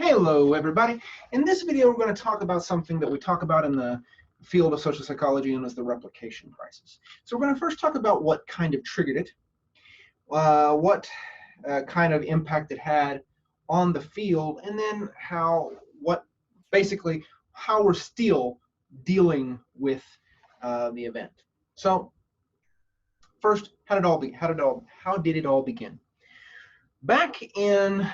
Hello everybody. In this video we're going to talk about something that we talk about in the field of social psychology known as the replication crisis. So we're going to first talk about what kind of triggered it, what kind of impact it had on the field, and then how we're still dealing with the event. So first, how did it all begin? Back in,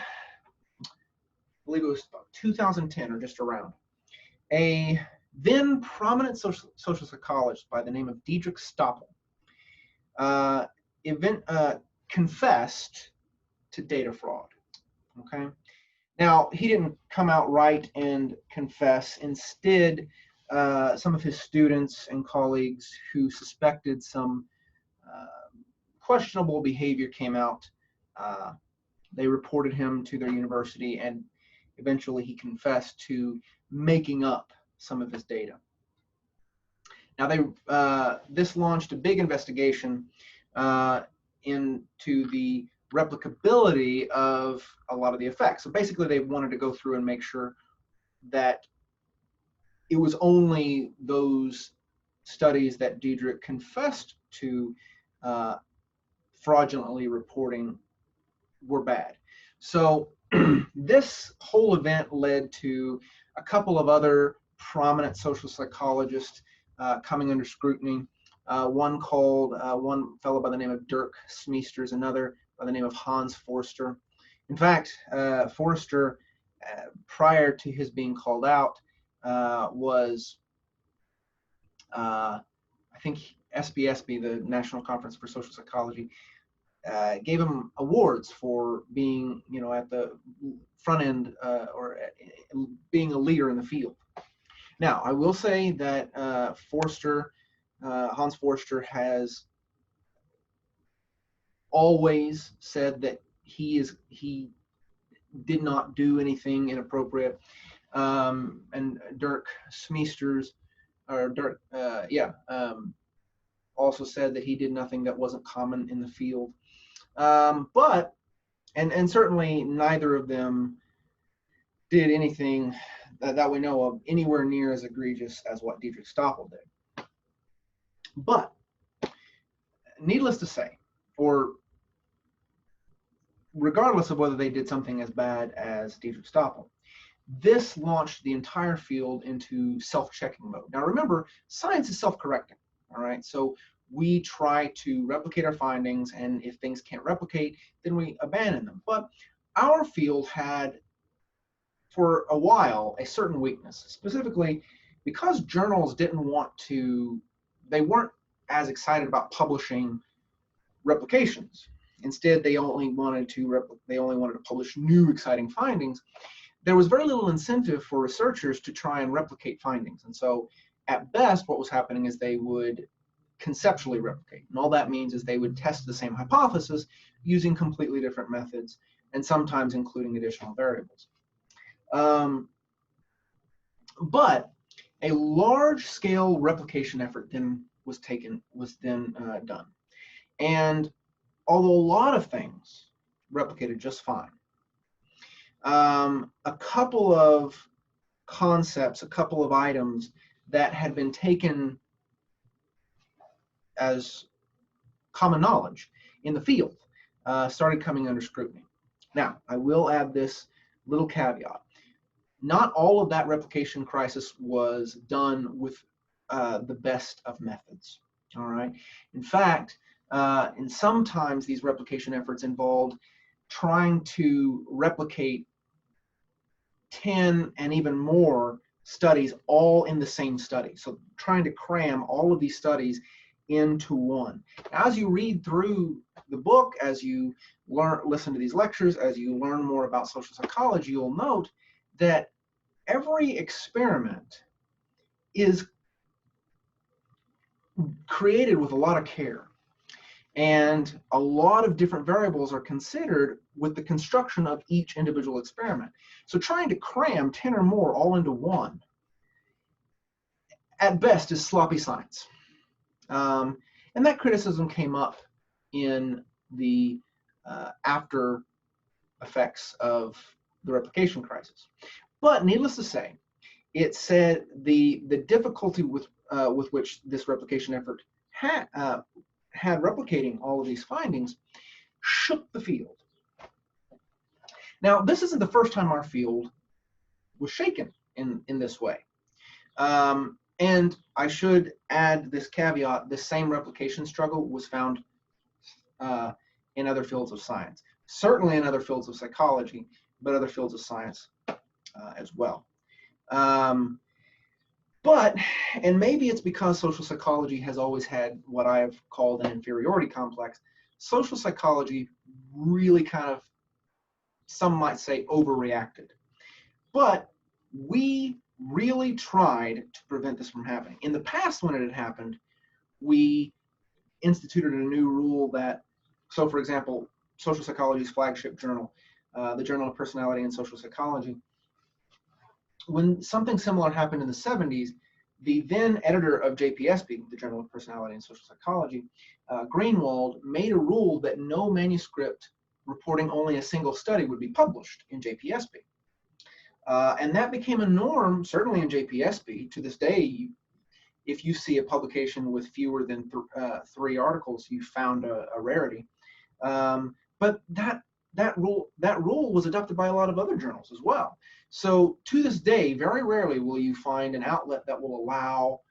I believe it was about 2010 or just around, a then prominent social psychologist by the name of Dietrich Stoppel confessed to data fraud. Okay, now he didn't come out right and confess. Instead, some of his students and colleagues who suspected some questionable behavior came out. They reported him to their university, and eventually he confessed to making up some of his data. Now this launched a big investigation into the replicability of a lot of the effects. So basically they wanted to go through and make sure that it was only those studies that Dietrich confessed to fraudulently reporting were bad. So this whole event led to a couple of other prominent social psychologists coming under scrutiny. One fellow by the name of Dirk Smeesters, another by the name of Hans Forster. In fact, Forster, prior to his being called out, was, I think SBSB, the National Conference for Social Psychology, gave him awards for being, at the front end or being a leader in the field. Now, I will say that Hans Forster has always said that he did not do anything inappropriate, and Dirk Smeesters, also said that he did nothing that wasn't common in the field. But certainly neither of them did anything that we know of anywhere near as egregious as what Dietrich Stoppel did. But needless to say, or regardless of whether they did something as bad as Dietrich Stoppel, this launched the entire field into self-checking mode. Now remember, science is self-correcting, all right? So we try to replicate our findings, and if things can't replicate, then we abandon them. But our field had, for a while, a certain weakness, specifically because journals they weren't as excited about publishing replications. Instead, they only wanted to publish new exciting findings. There was very little incentive for researchers to try and replicate findings. And so at best, what was happening is they would conceptually replicate. And all that means is they would test the same hypothesis using completely different methods, and sometimes including additional variables. But a large-scale replication effort then was done. And although a lot of things replicated just fine, a couple of concepts, a couple of items that had been taken as common knowledge in the field started coming under scrutiny. Now, I will add this little caveat. Not all of that replication crisis was done with the best of methods, all right? In fact, and sometimes these replication efforts involved trying to replicate 10 and even more studies all in the same study. So trying to cram all of these studies into one. As you read through the book, as you listen to these lectures, as you learn more about social psychology, you'll note that every experiment is created with a lot of care. And a lot of different variables are considered with the construction of each individual experiment. So trying to cram 10 or more all into one, at best, is sloppy science. And that criticism came up in the after effects of the replication crisis. But needless to say, it said the difficulty with which this replication effort had replicating all of these findings shook the field. Now, this isn't the first time our field was shaken in this way. And I should add this caveat: this same replication struggle was found in other fields of science, certainly in other fields of psychology, but other fields of science as well. But, and maybe it's because social psychology has always had what I have called an inferiority complex, social psychology really kind of, some might say, overreacted. But we really tried to prevent this from happening. In the past, when it had happened, we instituted a new rule that, so for example, social psychology's flagship journal, the Journal of Personality and Social Psychology, when something similar happened in the 70s, the then editor of JPSP, the Journal of Personality and Social Psychology, Greenwald, made a rule that no manuscript reporting only a single study would be published in JPSP. And that became a norm, certainly in JPSP. To this day, if you see a publication with fewer than 3 articles, you found a rarity. But that rule was adopted by a lot of other journals as well. So to this day, very rarely will you find an outlet that will allow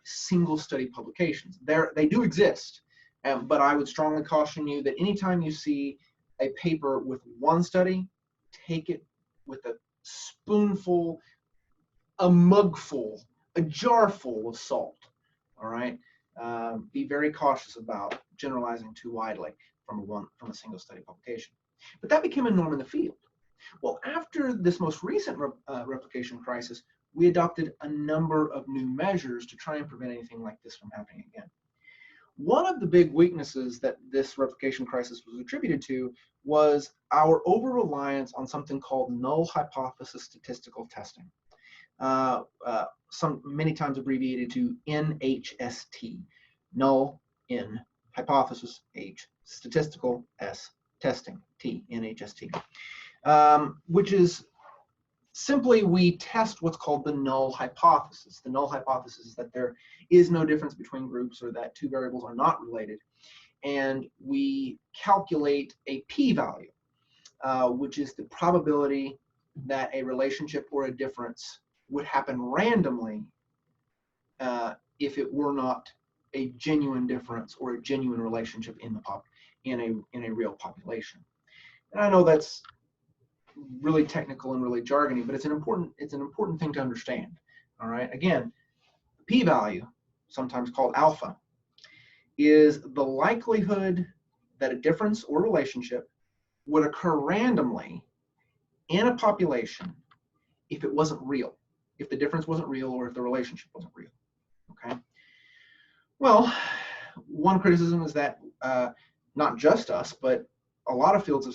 single study publications. They do exist, but I would strongly caution you that anytime you see a paper with one study, take it with a spoonful, a mugful, a jarful of salt. All right, be very cautious about generalizing too widely from a single study publication. But that became a norm in the field. Well, after this most recent replication crisis, we adopted a number of new measures to try and prevent anything like this from happening again. One of the big weaknesses that this replication crisis was attributed to was our over-reliance on something called null hypothesis statistical testing, many times abbreviated to NHST, null, N, hypothesis, H, statistical, S, testing, T, NHST, which is simply we test what's called the null hypothesis. The null hypothesis is that there is no difference between groups or that 2 variables are not related. And we calculate a p-value, which is the probability that a relationship or a difference would happen randomly if it were not a genuine difference or a genuine relationship in a real population. And I know that's really technical and really jargony, but it's an important thing to understand. All right. Again, p-value, sometimes called alpha, is the likelihood that a difference or relationship would occur randomly in a population if it wasn't real, if the difference wasn't real or if the relationship wasn't real. Okay. Well, one criticism is that not just us, but a lot of fields of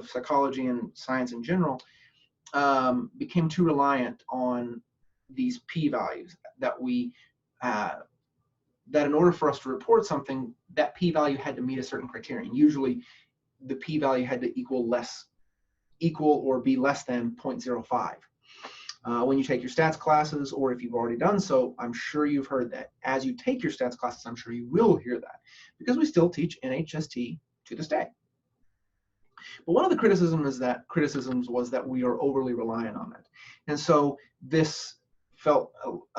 psychology and science in general became too reliant on these p-values, that that in order for us to report something, that p-value had to meet a certain criterion. Usually the p-value had to equal or be less than 0.05. When you take your stats classes, or if you've already done so, I'm sure you've heard that. As you take your stats classes, I'm sure you will hear that, because we still teach NHST to this day. But one of the criticisms was that we are overly reliant on it. And so this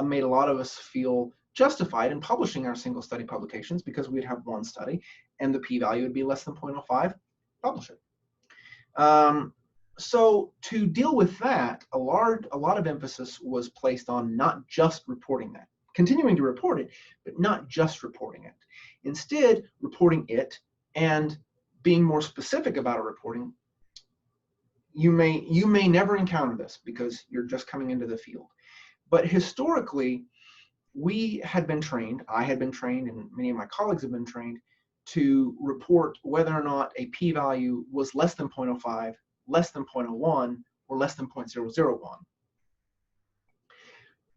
made a lot of us feel justified in publishing our single study publications, because we'd have one study and the p-value would be less than 0.05, publish it. So to deal with that, a lot of emphasis was placed on not just reporting that, continuing to report it, but not just reporting it. Instead, reporting it and being more specific about a reporting. You may never encounter this because you're just coming into the field. But historically, we had been trained, I had been trained, and many of my colleagues have been trained to report whether or not a p-value was less than 0.05, less than 0.01, or less than 0.001.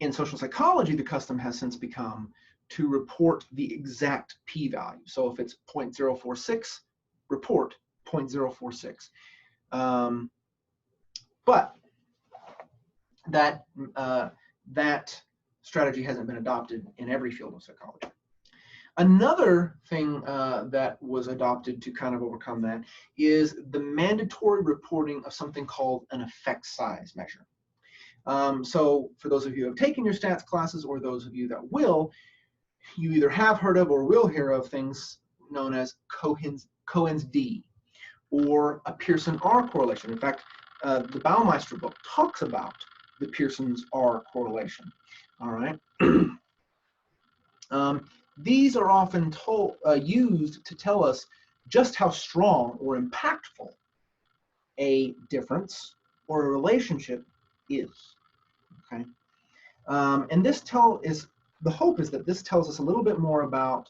In social psychology, the custom has since become to report the exact p-value. So if it's 0.046, report 0.046. But that that strategy hasn't been adopted in every field of psychology. Another thing that was adopted to kind of overcome that is the mandatory reporting of something called an effect size measure. So for those of you who have taken your stats classes, or those of you that will, you either have heard of or will hear of things known as Cohen's D, or a Pearson R correlation. In fact, the Baumeister book talks about the Pearson's R correlation. All right. These are often used to tell us just how strong or impactful a difference or a relationship is. Okay. And the hope is that this tells us a little bit more about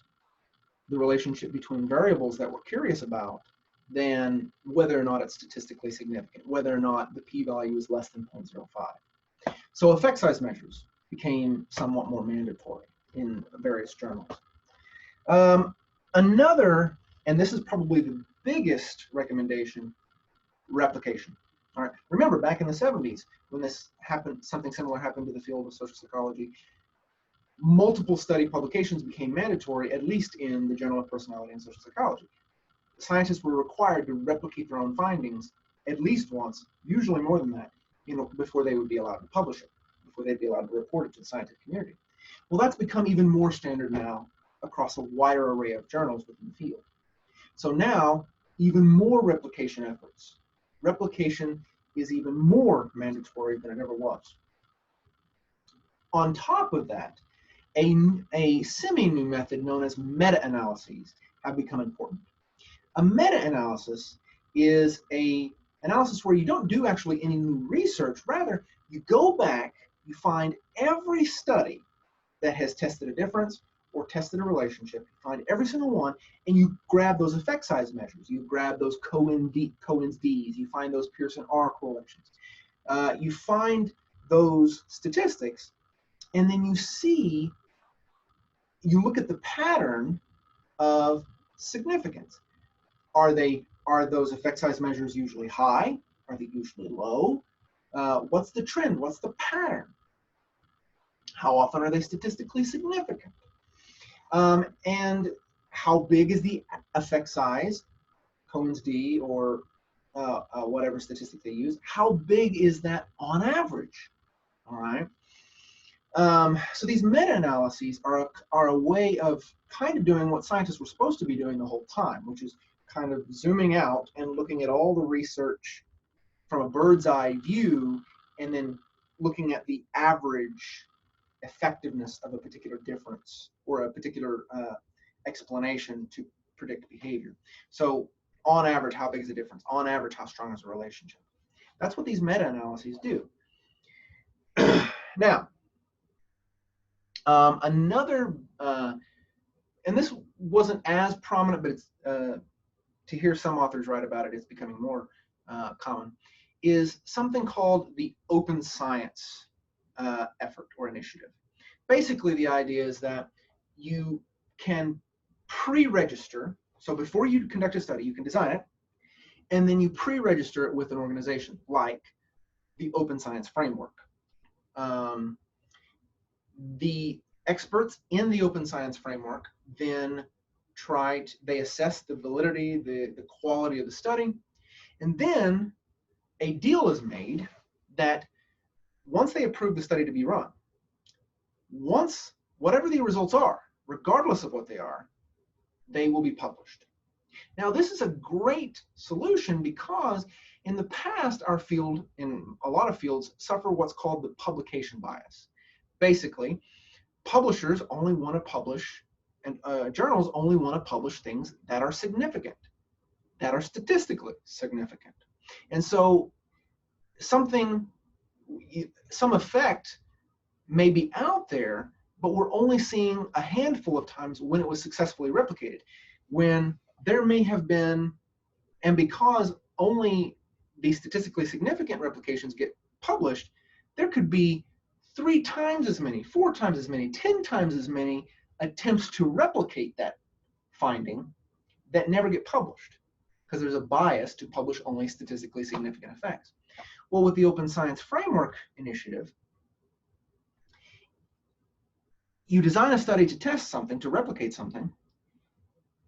the relationship between variables that we're curious about than whether or not it's statistically significant, whether or not the p-value is less than 0.05. So effect size measures became somewhat more mandatory in various journals. Another, and this is probably the biggest recommendation, replication. All right. Remember, back in the 70s, when this happened, something similar happened to the field of social psychology, multiple study publications became mandatory, at least in the Journal of Personality and Social Psychology. Scientists were required to replicate their own findings at least once, usually more than that, before they would be allowed to publish it, before they'd be allowed to report it to the scientific community. Well, that's become even more standard now across a wider array of journals within the field. So now, even more replication efforts. Replication is even more mandatory than it ever was. On top of that, a semi-new method known as meta-analyses have become important. A meta-analysis is an analysis where you don't do actually any new research. Rather, you go back, you find every study that has tested a difference or tested a relationship, you find every single one, and you grab those effect size measures. You grab those Cohen's D's, you find those Pearson R correlations. You find those statistics, and then you look at the pattern of significance. Are those effect size measures usually high? Are they usually low? What's the trend? What's the pattern? How often are they statistically significant? And how big is the effect size, Cohen's D, or whatever statistic they use? How big is that on average? All right. So these meta-analyses are a way of kind of doing what scientists were supposed to be doing the whole time, which is kind of zooming out and looking at all the research from a bird's eye view, and then looking at the average effectiveness of a particular difference or a particular explanation to predict behavior. So on average, how big is the difference? On average, how strong is the relationship? That's what these meta-analyses do. Now, another, and this wasn't as prominent, but it's, to hear some authors write about it, it's becoming more common, is something called the open science effort or initiative. Basically, the idea is that you can pre-register. So before you conduct a study, you can design it, and then you pre-register it with an organization like the Open Science Framework. The experts in the Open Science Framework then they assess the validity, the quality of the study, and then a deal is made that once they approve the study to be run, whatever the results are, regardless of what they are, they will be published. Now, this is a great solution because in the past, our field, in a lot of fields, suffer what's called the publication bias. Basically, publishers only want to publish, and journals only want to publish things that are significant, that are statistically significant. And so some effect may be out there, but we're only seeing a handful of times when it was successfully replicated. When there may have been, and because only the statistically significant replications get published, there could be 3 times as many, 4 times as many, 10 times as many attempts to replicate that finding that never get published, because there's a bias to publish only statistically significant effects. Well, with the Open Science Framework Initiative, you design a study to test something, to replicate something.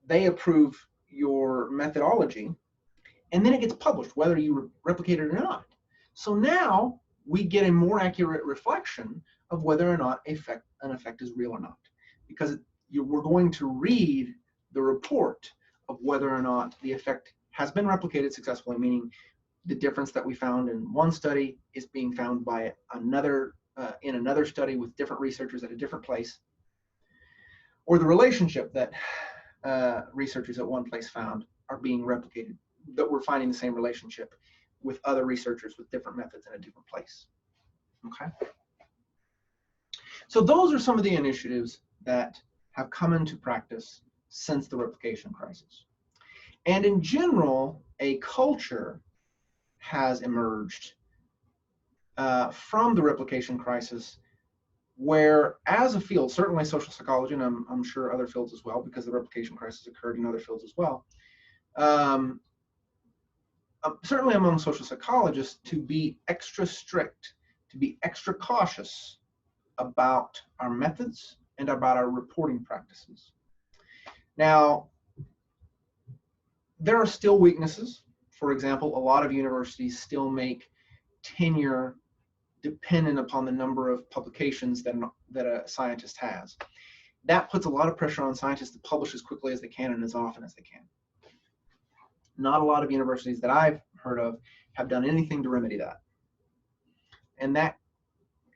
They approve your methodology, and then it gets published, whether you replicate it or not. So now we get a more accurate reflection of whether or not an effect is real or not, because we're going to read the report of whether or not the effect has been replicated successfully, meaning the difference that we found in one study is being found by another in another study with different researchers at a different place, or the relationship that researchers at one place found are being replicated, that we're finding the same relationship with other researchers with different methods in a different place. Okay. So those are some of the initiatives that have come into practice since the replication crisis. And in general, a culture has emerged from the replication crisis where, as a field, certainly social psychology, and I'm sure other fields as well, because the replication crisis occurred in other fields as well, certainly among social psychologists, to be extra strict, to be extra cautious about our methods and about our reporting practices. Now, there are still weaknesses. For example, a lot of universities still make tenure dependent upon the number of publications that a scientist has. That puts a lot of pressure on scientists to publish as quickly as they can and as often as they can. Not a lot of universities that I've heard of have done anything to remedy that. And that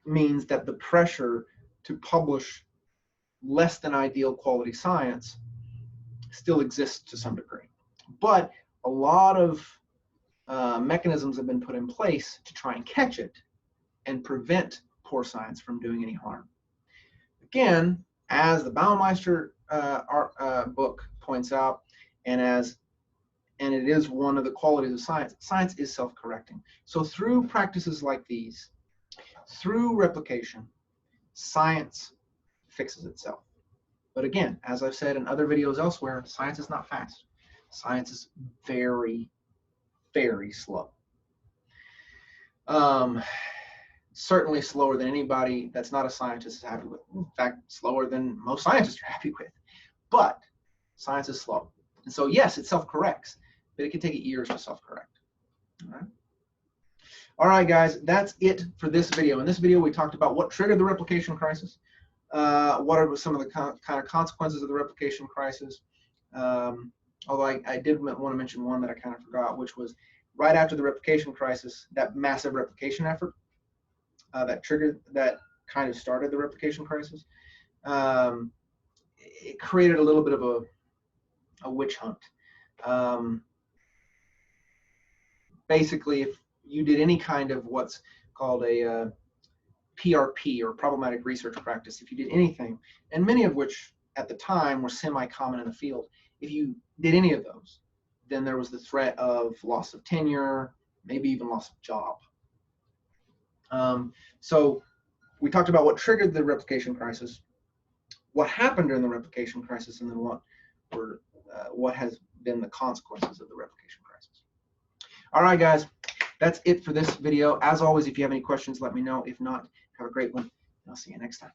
means that the pressure to publish less than ideal quality science still exists to some degree. But a lot of mechanisms have been put in place to try and catch it and prevent poor science from doing any harm. Again, as the Baumeister book points out, and it is one of the qualities of science, science is self-correcting. So through practices like these, through replication, science fixes itself. But again, as I've said in other videos elsewhere, science is not fast. Science is very, very slow. Certainly slower than anybody that's not a scientist is happy with. In fact, slower than most scientists are happy with. But science is slow. And so yes, it self-corrects, but it can take years to self-correct. All right, guys, that's it for this video. In this video, we talked about what triggered the replication crisis, what are some of the kind of consequences of the replication crisis. Although I did want to mention one that I kind of forgot, which was right after the replication crisis, that massive replication effort that kind of started the replication crisis. It created a little bit of a witch hunt. Basically, if you did any kind of what's called a PRP, or problematic research practice, if you did anything, and many of which at the time were semi-common in the field, if you did any of those, then there was the threat of loss of tenure, maybe even loss of job. So we talked about what triggered the replication crisis, what happened during the replication crisis, and then what has been the consequences of the replication crisis. All right, guys, that's it for this video. As always, if you have any questions, let me know. If not, have a great one, and I'll see you next time.